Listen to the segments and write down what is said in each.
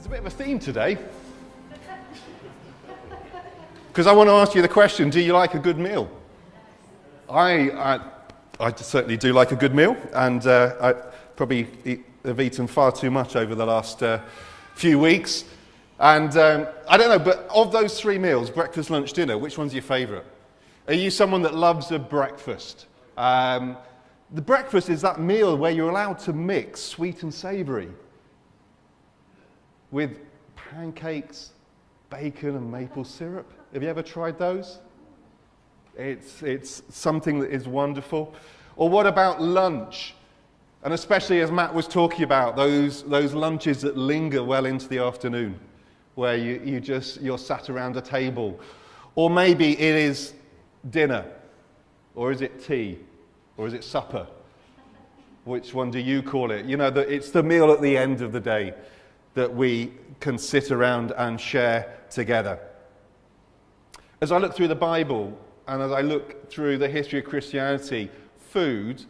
There's a bit of a theme today. Because I want to ask you the question, do you like a good meal? I certainly do like a good meal, and I probably have eaten far too much over the last few weeks. And I don't know, but of those three meals, breakfast, lunch, dinner, which one's your favourite? Are you someone that loves a breakfast? The breakfast is that meal where you're allowed to mix sweet and savoury with pancakes, bacon and maple syrup. Have you ever tried those? It's something that is wonderful. Or what about lunch? And especially as Matt was talking about, those lunches that linger well into the afternoon, where you're sat around a table. Or maybe it is dinner, or is it tea, or is it supper? Which one do you call it? You know, it's the meal at the end of the day that we can sit around and share together. As I look through the Bible, and as I look through the history of Christianity, food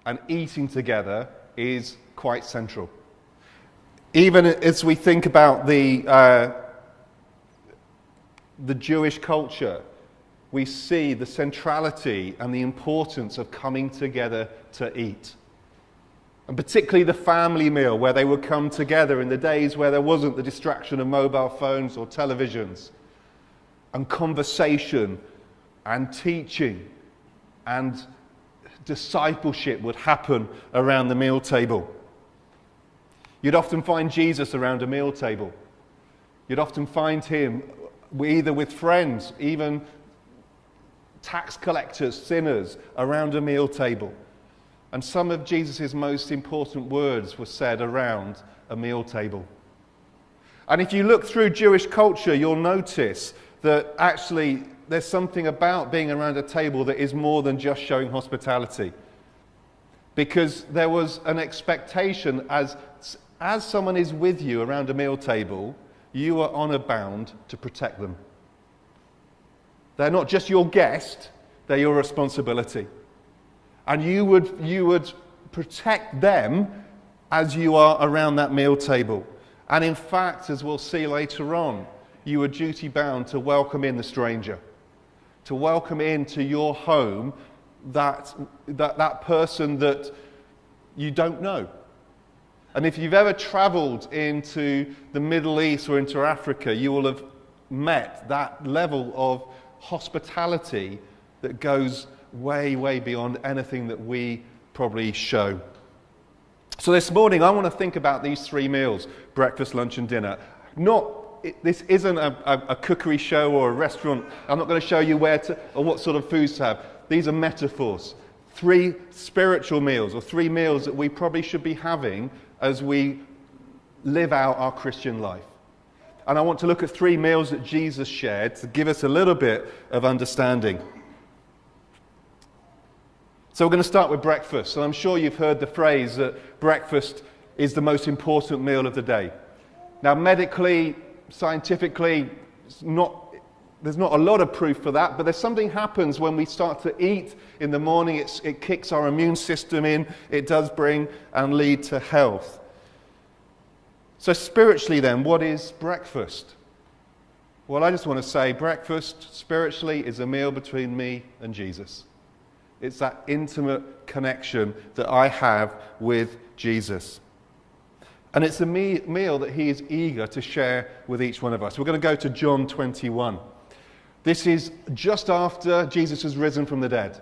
and eating together is quite central. Even as we think about the Jewish culture, we see the centrality and the importance of coming together to eat. And particularly the family meal, where they would come together in the days where there wasn't the distraction of mobile phones or televisions, and conversation and teaching and discipleship would happen around the meal table. You'd often find Jesus around a meal table. You'd often find him either with friends, even tax collectors, sinners, around a meal table. And some of Jesus' most important words were said around a meal table. And if you look through Jewish culture, you'll notice that actually there's something about being around a table that is more than just showing hospitality. Because there was an expectation, as someone is with you around a meal table, you are honor bound to protect them. They're not just your guest, they're your responsibility. And you would protect them as you are around that meal table. And in fact, as we'll see later on, you are duty bound to welcome in the stranger, to welcome into your home that person that you don't know. And if you've ever travelled into the Middle East or into Africa, you will have met that level of hospitality that goes way, way beyond anything that we probably show. So this morning I want to think about these three meals, breakfast, lunch and dinner. This isn't a cookery show or a restaurant. I'm not going to show you where or what sort of foods to have. These are metaphors. Three spiritual meals, or three meals that we probably should be having as we live out our Christian life. And I want to look at three meals that Jesus shared to give us a little bit of understanding. So we're going to start with breakfast. And I'm sure you've heard the phrase that breakfast is the most important meal of the day. Now, medically, scientifically, there's not a lot of proof for that, but there's something happens when we start to eat in the morning. It kicks our immune system in. It does bring and lead to health. So spiritually then, what is breakfast? Well, I just want to say breakfast spiritually is a meal between me and Jesus. It's that intimate connection that I have with Jesus. And it's a meal that he is eager to share with each one of us. We're going to go to John 21. This is just after Jesus has risen from the dead.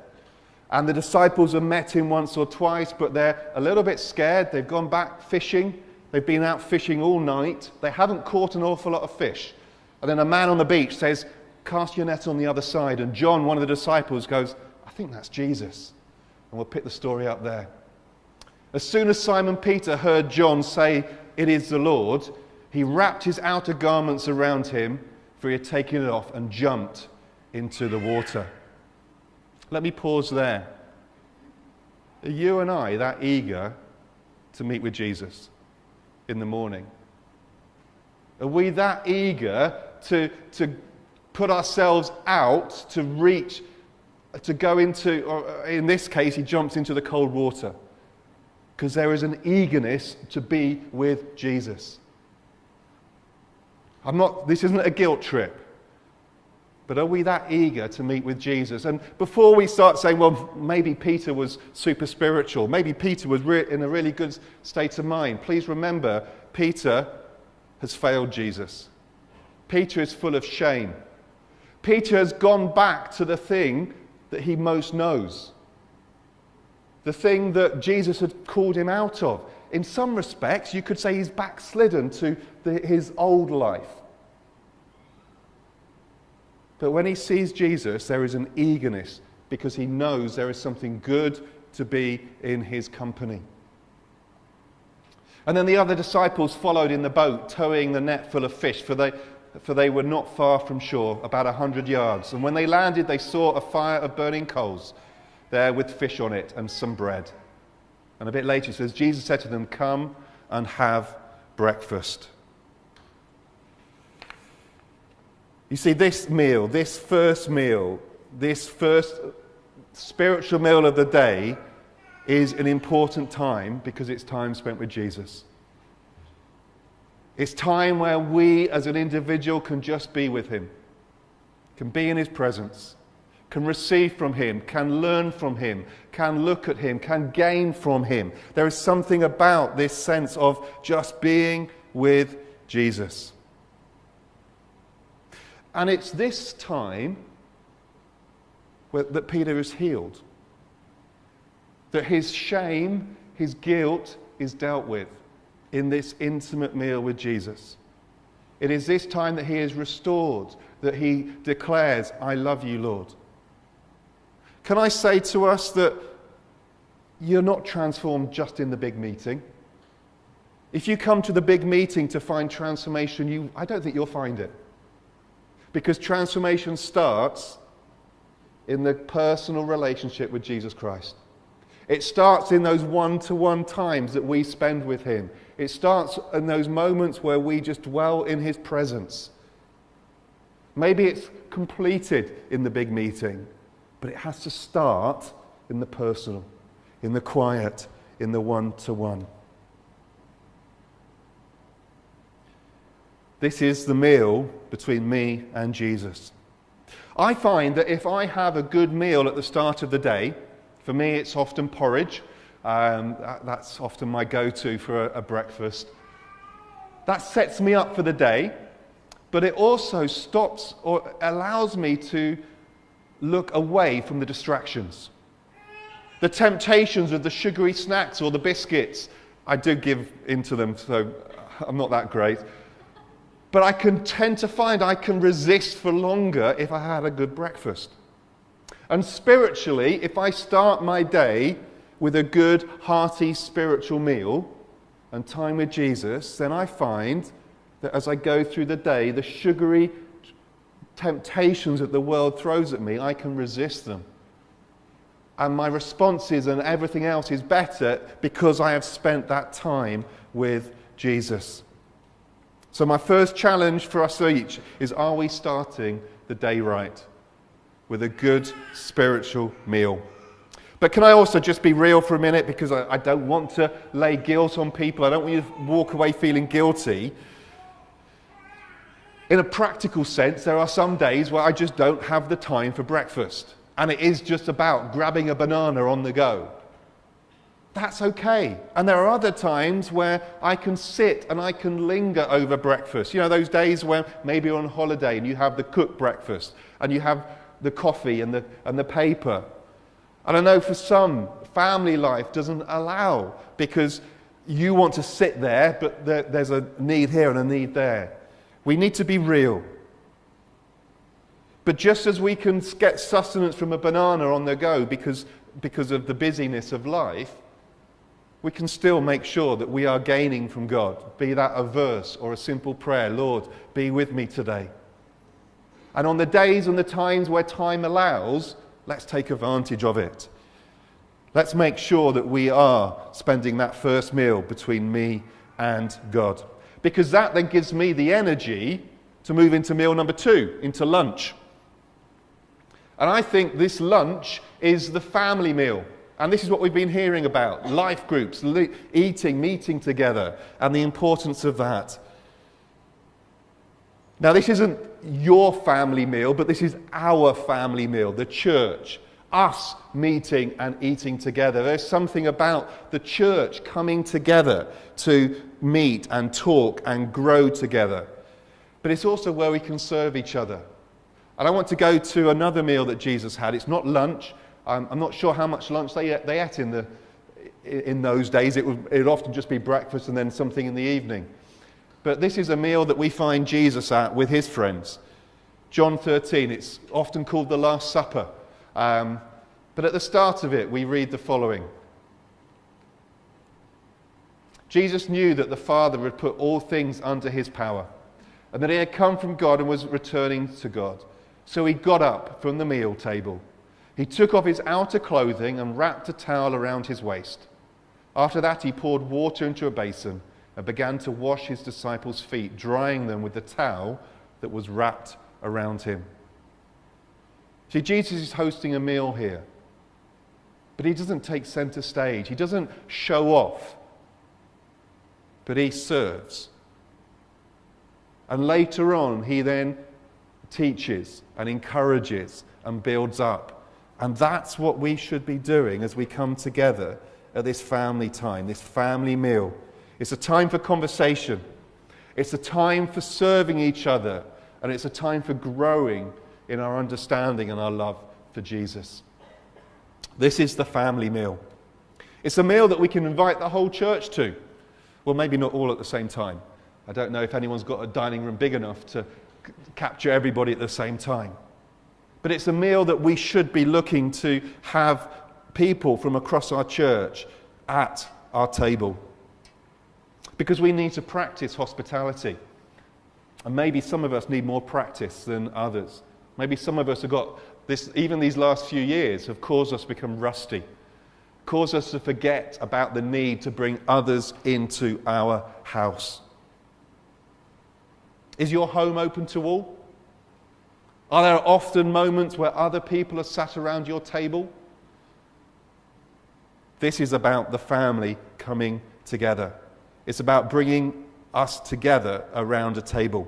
And the disciples have met him once or twice, but they're a little bit scared. They've gone back fishing. They've been out fishing all night. They haven't caught an awful lot of fish. And then a man on the beach says, "Cast your net on the other side." And John, one of the disciples, goes, "I think that's Jesus." And we'll pick the story up there. As soon as Simon Peter heard John say, "It is the Lord," he wrapped his outer garments around him, for he had taken it off, and jumped into the water. Let me pause there. Are you and I that eager to meet with Jesus in the morning? Are we that eager to put ourselves out to reach, to go into, or in this case, he jumps into the cold water? Because there is an eagerness to be with Jesus. This isn't a guilt trip. But are we that eager to meet with Jesus? And before we start saying, well, maybe Peter was super spiritual, maybe Peter was in a really good state of mind, please remember, Peter has failed Jesus. Peter is full of shame. Peter has gone back to the thing that he most knows. The thing that Jesus had called him out of. In some respects, you could say he's backslidden to his old life. But when he sees Jesus, there is an eagerness because he knows there is something good to be in his company. And then the other disciples followed in the boat, towing the net full of fish, for they were not far from shore, about 100 yards. And when they landed, they saw a fire of burning coals there with fish on it and some bread. And a bit later it says, Jesus said to them, come and have breakfast. You see, this first spiritual meal of the day is an important time because it's time spent with Jesus. It's time where we as an individual can just be with him, can be in his presence, can receive from him, can learn from him, can look at him, can gain from him. There is something about this sense of just being with Jesus. And it's this time that Peter is healed. That his shame, his guilt is dealt with in this intimate meal with Jesus. It is this time that he is restored, that he declares, I love you, Lord. Can I say to us that you're not transformed just in the big meeting? If you come to the big meeting to find transformation, I don't think you'll find it. Because transformation starts in the personal relationship with Jesus Christ. It starts in those one-to-one times that we spend with him. It starts in those moments where we just dwell in his presence. Maybe it's completed in the big meeting, but it has to start in the personal, in the quiet, in the one-to-one. This is the meal between me and Jesus. I find that if I have a good meal at the start of the day, for me it's often porridge. That's often my go-to for a breakfast. That sets me up for the day, but it also stops or allows me to look away from the distractions. The temptations of the sugary snacks or the biscuits, I do give into them, so I'm not that great. But I can tend to find I can resist for longer if I had a good breakfast. And spiritually, if I start my day with a good, hearty spiritual meal and time with Jesus, then I find that as I go through the day, the sugary temptations that the world throws at me, I can resist them. And my responses and everything else is better because I have spent that time with Jesus. So my first challenge for us each is, are we starting the day right with a good spiritual meal? But can I also just be real for a minute, because I don't want to lay guilt on people. I don't want you to walk away feeling guilty. In a practical sense, there are some days where I just don't have the time for breakfast. And it is just about grabbing a banana on the go. That's okay. And there are other times where I can sit and I can linger over breakfast. You know, those days where maybe you're on holiday and you have the cooked breakfast and you have the coffee and the paper. And I know for some, family life doesn't allow because you want to sit there, but there's a need here and a need there. We need to be real. But just as we can get sustenance from a banana on the go because of the busyness of life, we can still make sure that we are gaining from God, be that a verse or a simple prayer. Lord, be with me today. And on the days and the times where time allows, let's take advantage of it. Let's make sure that we are spending that first meal between me and God. Because that then gives me the energy to move into meal number 2, into lunch. And I think this lunch is the family meal. And this is what we've been hearing about, life groups, eating, meeting together, and the importance of that. Now, this isn't your family meal, but this is our family meal, the church, us meeting and eating together. There's something about the church coming together to meet and talk and grow together. But it's also where we can serve each other. And I want to go to another meal that Jesus had. It's not lunch. I'm not sure how much lunch they ate in those days. It would often just be breakfast and then something in the evening. But this is a meal that we find Jesus at with his friends. John 13, it's often called the Last Supper. But at the start of it, we read the following. Jesus knew that the Father had put all things under his power, and that he had come from God and was returning to God. So he got up from the meal table. He took off his outer clothing and wrapped a towel around his waist. After that, he poured water into a basin and began to wash his disciples' feet, drying them with the towel that was wrapped around him. See, Jesus is hosting a meal here, but he doesn't take center stage. He doesn't show off, but he serves. And later on, he then teaches and encourages and builds up. And that's what we should be doing as we come together at this family time, this family meal. It's a time for conversation. It's a time for serving each other. And it's a time for growing in our understanding and our love for Jesus. This is the family meal. It's a meal that we can invite the whole church to. Well, maybe not all at the same time. I don't know if anyone's got a dining room big enough to capture everybody at the same time. But it's a meal that we should be looking to have people from across our church at our table. Because we need to practice hospitality. And maybe some of us need more practice than others. Maybe some of us have got this, even these last few years have caused us to become rusty. Caused us to forget about the need to bring others into our house. Is your home open to all? Are there often moments where other people are sat around your table? This is about the family coming together. It's about bringing us together around a table.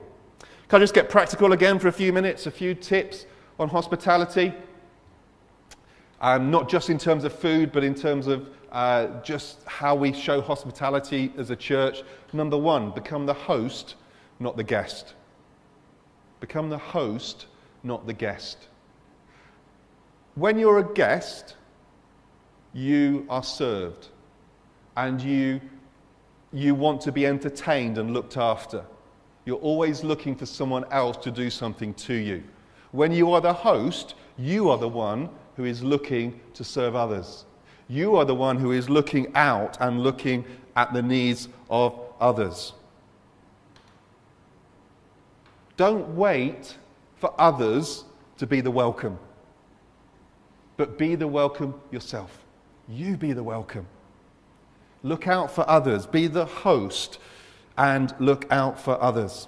Can I just get practical again for a few minutes? A few tips on hospitality. Not just in terms of food, but in terms of just how we show hospitality as a church. Number one, become the host, not the guest. Become the host, not the guest. When you're a guest, you are served. And you want to be entertained and looked after. You're always looking for someone else to do something to you. When you are the host, you are the one who is looking to serve others. You are the one who is looking out and looking at the needs of others. Don't wait for others to be the welcome, but be the welcome yourself. You be the welcome. Look out for others. Be the host and look out for others.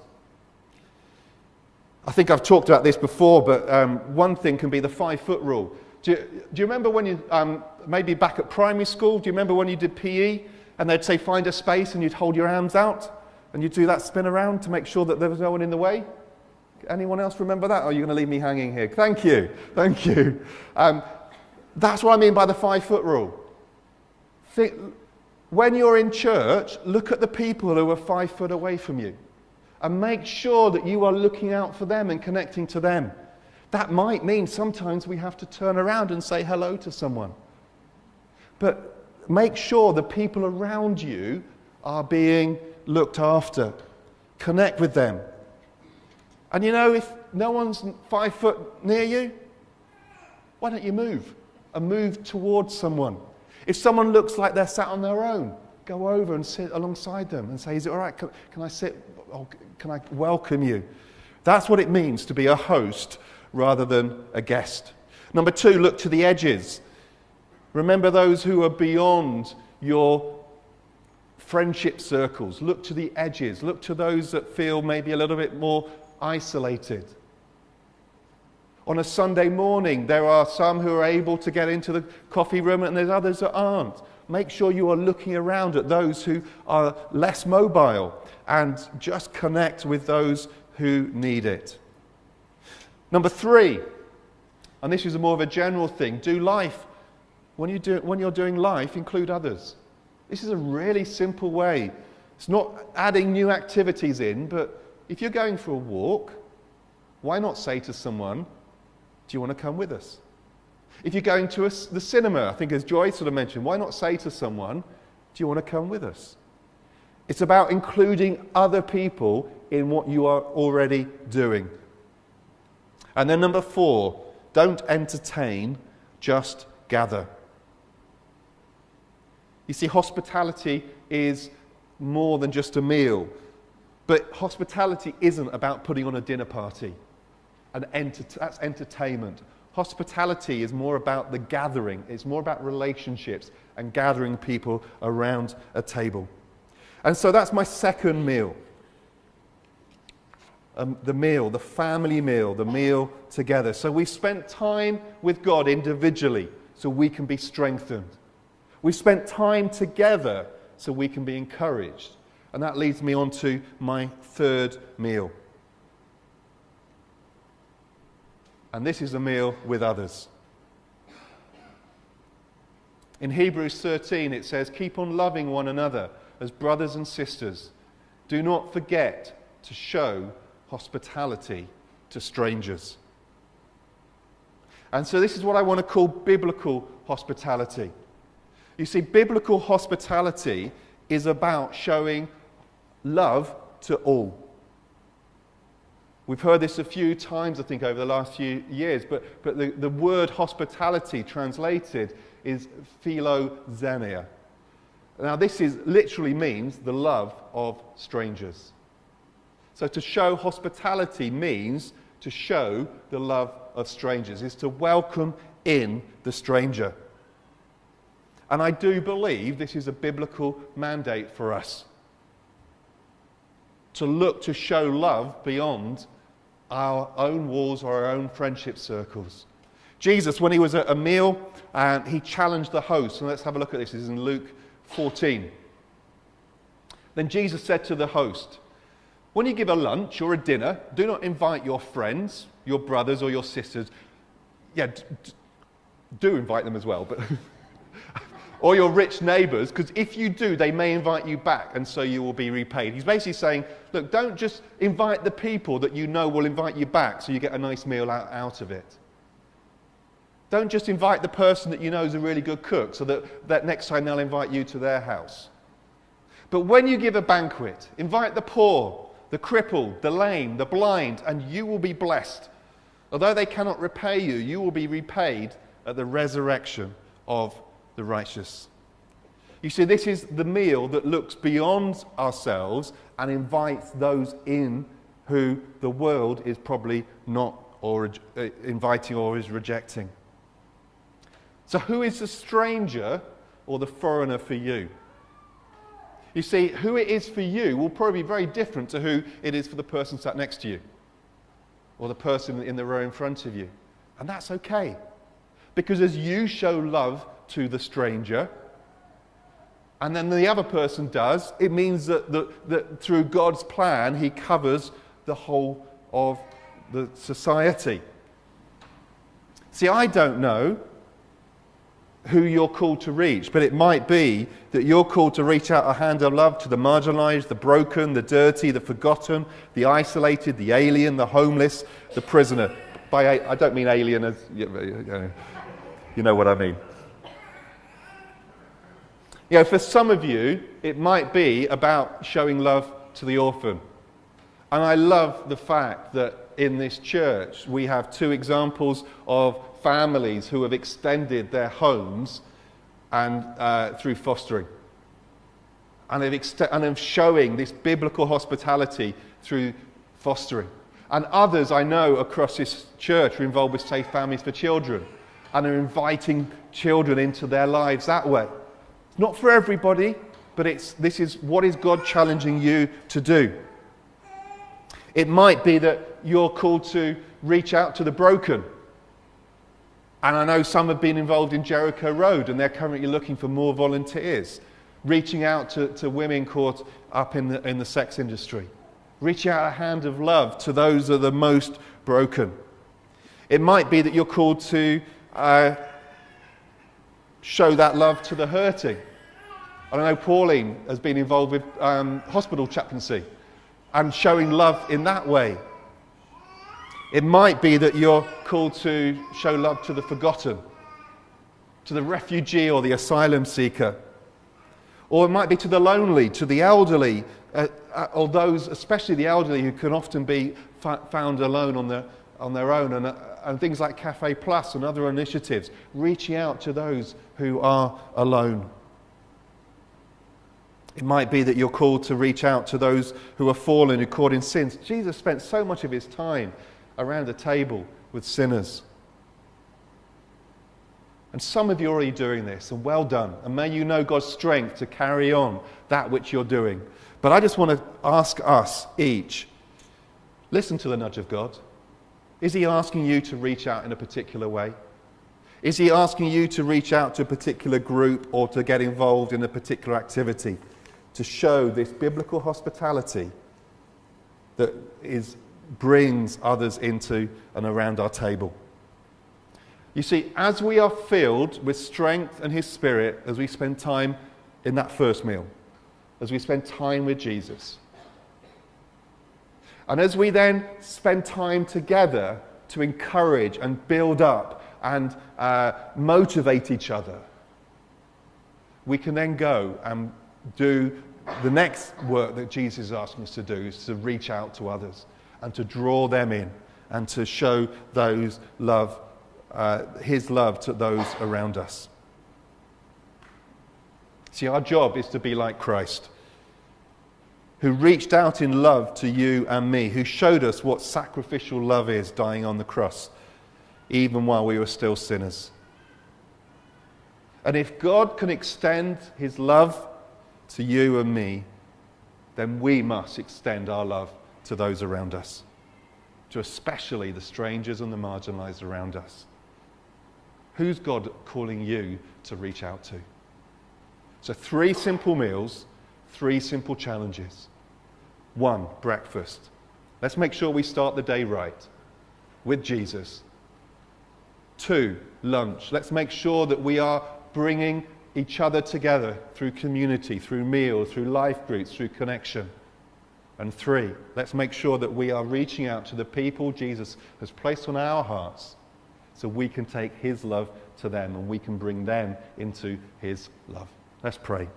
I think I've talked about this before, but one thing can be the 5-foot rule. Do you remember when you, maybe back at primary school, do you remember when you did PE and they'd say find a space and you'd hold your arms out and you'd do that spin around to make sure that there was no one in the way? Anyone else remember that? Or are you going to leave me hanging here? Thank you. Thank you. That's what I mean by the 5-foot rule. When you're in church, look at the people who are 5 foot away from you and make sure that you are looking out for them and connecting to them. That might mean sometimes we have to turn around and say hello to someone. But make sure the people around you are being looked after. Connect with them. And you know, if no one's 5 foot near you, why don't you move and move towards someone? If someone looks like they're sat on their own, go over and sit alongside them and say, is it all right? Can I sit? Oh, can I welcome you? That's what it means to be a host rather than a guest. Number 2, look to the edges. Remember those who are beyond your friendship circles. Look to the edges. Look to those that feel maybe a little bit more isolated. On a Sunday morning, there are some who are able to get into the coffee room and there's others that aren't. Make sure you are looking around at those who are less mobile and just connect with those who need it. Number 3, and this is more of a general thing, do life. When you're doing life, include others. This is a really simple way. It's not adding new activities in, but if you're going for a walk, why not say to someone, do you want to come with us? If you're going to the cinema, I think as Joy sort of mentioned, why not say to someone, do you want to come with us? It's about including other people in what you are already doing. And then number 4, don't entertain, just gather. You see, hospitality is more than just a meal. But hospitality isn't about putting on a dinner party. That's entertainment. Hospitality is more about the gathering. It's more about relationships and gathering people around a table. And so that's my second meal. The family meal, the meal together. So we spent time with God individually so we can be strengthened. We spent time together so we can be encouraged. And that leads me on to my third meal. And this is a meal with others. In Hebrews 13 it says, keep on loving one another as brothers and sisters. Do not forget to show hospitality to strangers. And so this is what I want to call biblical hospitality. You see, biblical hospitality is about showing love to all. We've heard this a few times, I think, over the last few years, but the word hospitality translated is philoxenia. Now, this literally means the love of strangers. So to show hospitality means to show the love of strangers, is to welcome in the stranger. And I do believe this is a biblical mandate for us. To look to show love beyond our own walls or our own friendship circles. Jesus, when he was at a meal, and he challenged the host. And let's have a look at this. This is in Luke 14. Then Jesus said to the host, when you give a lunch or a dinner, do not invite your friends, your brothers or your sisters. Yeah, do invite them as well, but or your rich neighbours, because if you do, they may invite you back, and so you will be repaid. He's basically saying, look, don't just invite the people that you know will invite you back so you get a nice meal out of it. Don't just invite the person that you know is a really good cook so that next time they'll invite you to their house. But when you give a banquet, invite the poor, the crippled, the lame, the blind, and you will be blessed. Although they cannot repay you, you will be repaid at the resurrection of the righteous. You see, this is the meal that looks beyond ourselves and invites those in who the world is probably not inviting or is rejecting. So who is the stranger or the foreigner for you? You see, who it is for you will probably be very different to who it is for the person sat next to you or the person in the row in front of you. And that's okay. Because as you show love to the stranger, and then the other person does, it means that through God's plan, he covers the whole of the society. See, I don't know who you're called to reach, but it might be that you're called to reach out a hand of love to the marginalized, the broken, the dirty, the forgotten, the isolated, the alien, the homeless, the prisoner. I don't mean alien as, you know what I mean. You know, for some of you, it might be about showing love to the orphan. And I love the fact that in this church we have two examples of families who have extended their homes and through fostering. And they're showing this biblical hospitality through fostering. And others I know across this church are involved with Safe Families for Children and are inviting children into their lives that way. It's not for everybody, but this is what is God challenging you to do. It might be that you're called to reach out to the broken. And I know some have been involved in Jericho Road and they're currently looking for more volunteers, reaching out to women caught up in the sex industry, Reaching out a hand of love to those that are the most broken. It might be that you're called to show that love to the hurting. I know Pauline has been involved with hospital chaplaincy and showing love in that way. It might be that you're called to show love to the forgotten, to the refugee or the asylum seeker. Or it might be to the lonely, to the elderly, or those, especially the elderly, who can often be found alone on their own. And things like Cafe Plus and other initiatives, reaching out to those who are alone. It might be that you're called to reach out to those who are fallen, who are caught in sins. Jesus spent so much of his time around a table with sinners. And some of you are already doing this, and well done. And may you know God's strength to carry on that which you're doing. But I just want to ask us each, listen to the nudge of God. Is he asking you to reach out in a particular way? Is he asking you to reach out to a particular group or to get involved in a particular activity to show this biblical hospitality that brings others into and around our table? You see, as we are filled with strength and his Spirit, as we spend time in that first meal, as we spend time with Jesus, and as we then spend time together to encourage and build up and motivate each other, we can then go and do the next work that Jesus is asking us to do, is to reach out to others and to draw them in and to show those love, his love to those around us. See, our job is to be like Christ, who reached out in love to you and me, who showed us what sacrificial love is, dying on the cross, even while we were still sinners. And if God can extend his love to you and me, then we must extend our love to those around us, to especially the strangers and the marginalized around us. Who's God calling you to reach out to? So 3 simple meals, 3 simple challenges. 1, breakfast. Let's make sure we start the day right with Jesus. 2, lunch. Let's make sure that we are bringing each other together through community, through meals, through life groups, through connection. And 3, let's make sure that we are reaching out to the people Jesus has placed on our hearts so we can take his love to them and we can bring them into his love. Let's pray.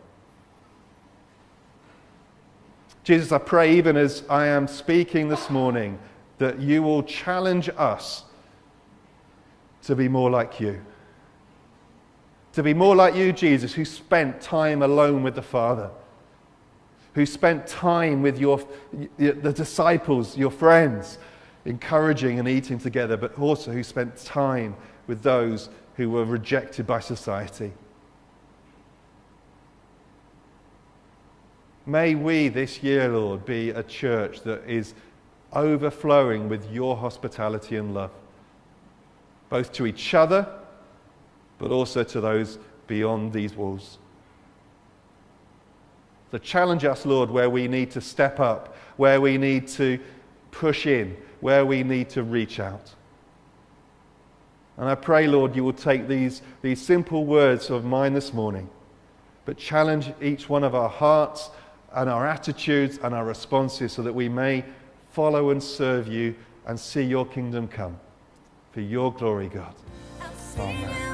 Jesus, I pray even as I am speaking this morning that you will challenge us to be more like you. To be more like you, Jesus, who spent time alone with the Father, who spent time with the disciples, your friends, encouraging and eating together, but also who spent time with those who were rejected by society. May we this year, Lord, be a church that is overflowing with your hospitality and love, both to each other, but also to those beyond these walls. So challenge us, Lord, where we need to step up, where we need to push in, where we need to reach out. And I pray, Lord, you will take these simple words of mine this morning, but challenge each one of our hearts and our attitudes and our responses so that we may follow and serve you and see your kingdom come. For your glory, God. Amen.